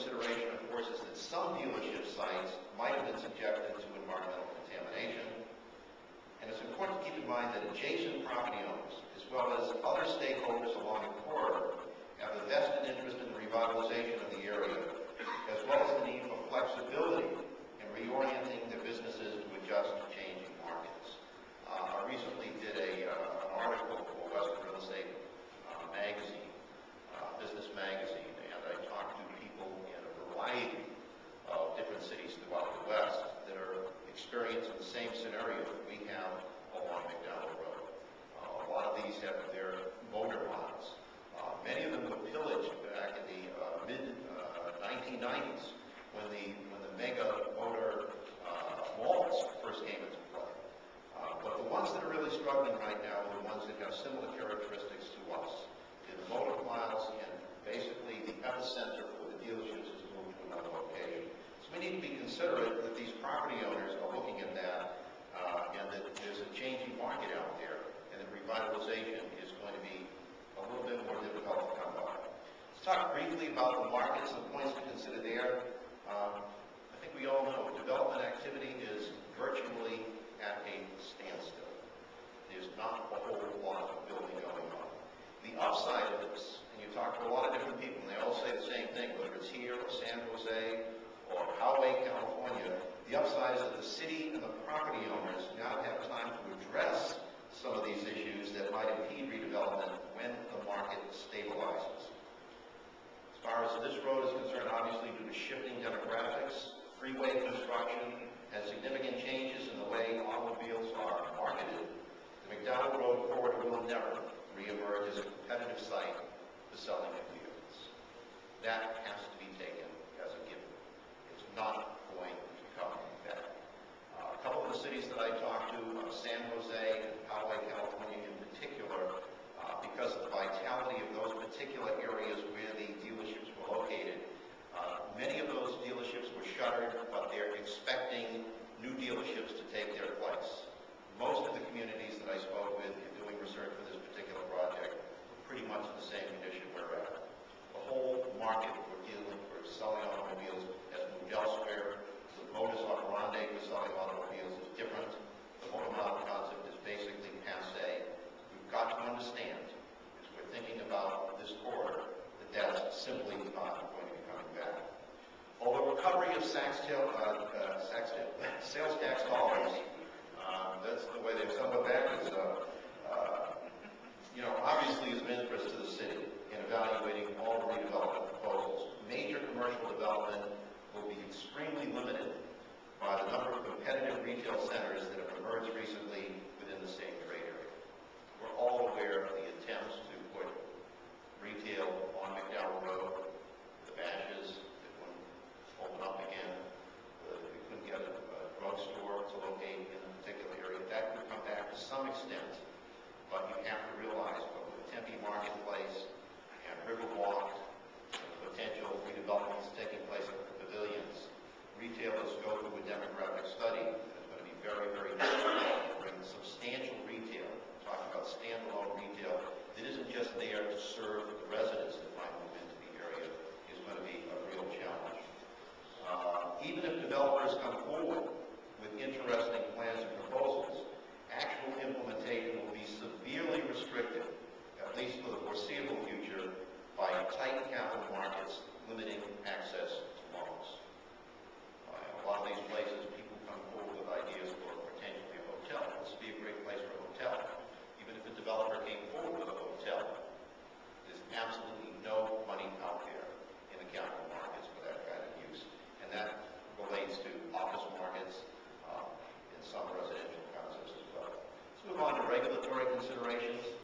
consideration, of course, is that some dealership sites might have been subjected to environmental contamination. And it's important to keep in mind that adjacent property owners, as well as other stakeholders along the corridor, have a vested interest in the revitalization of the area, as well as the need for flexibility in reorienting their businesses to adjust to changing markets. I recently did an article for Western Real Estate magazine, business magazine, and I talked to people in a variety of different cities throughout the West that are experiencing the same scenario that we have along McDowell Road. A lot of these have their motor ponds. Many of them were pillaged back in the mid-1990s when the mega motor malls first came into play. But the ones that are really struggling right now are the ones that have similar characteristics to us. In the motor miles, and basically the epicenter for the dealerships is moved to another location. So we need to be considerate that these property owners are looking at that and that there's a changing market out there and that revitalization is going to be a little bit more difficult to come by. Let's talk briefly about the markets and points to consider there. I think we all know development activity is virtually at a standstill. There's not a whole lot of building going on. The upside of this, and you talk to a lot of different people, and they all say the same thing, whether it's here or San Jose or Poway, California, the upside is that the city and the property owners now have time to address some of these issues that might impede redevelopment when the market stabilizes. As far as this road is concerned, obviously due to shifting demographics, freeway construction has significant changes in the way automobiles are marketed. The McDowell Road corridor will never reemerge as a competitive site for selling of vehicles. That has to be taken as a given. It's not going to come back. A couple of the cities that I talked to, San Jose and Poway, California in particular, because of the vitality of those particular areas where the dealerships were located, many of those dealerships were shuttered, but they're expecting new dealerships to take their place. Most of the communities that I spoke with in doing research for this particular project were pretty much in the same condition we're at. The whole market for selling automobiles has moved elsewhere. The modus operandi for selling automobiles is different. The motor mile concept is basically passé. We've got to understand, as we're thinking about this corridor, that that's simply not going to be coming back. Although recovery of sales tax dollars, that's the way they've somewhat backwards, obviously is of interest to the city in evaluating all the redevelopment proposals. Major commercial development will be extremely limited by the number of competitive retail centers that have emerged recently within the same trade area. We're all aware of the attempts to put retail on McDowell Road, the bashes that wouldn't open up again, we couldn't get a drugstore to locate in a particular area. That could come back to some extent, but you have to realize both the Tempe Marketplace and Riverwalk, the potential redevelopments taking place at the pavilions, retailers go through a demographic study that's going to be very, very difficult to bring substantial retail, talking about standalone retail, that isn't just there to serve the residents that might move into the area, is going to be a real challenge. Even if developers come forward with interesting plans and proposals, actual implementation will be severely restricted, at least for the foreseeable future, by tight capital markets limiting access to loans. A lot of these places, people come forward with ideas for potentially a hotel. This would be a great place for a hotel. Even if a developer came forward with a hotel, there's absolutely no money out there in the capital markets for that kind of use. And that relates to office markets and some residential concepts as well. Let's move on to regulatory considerations.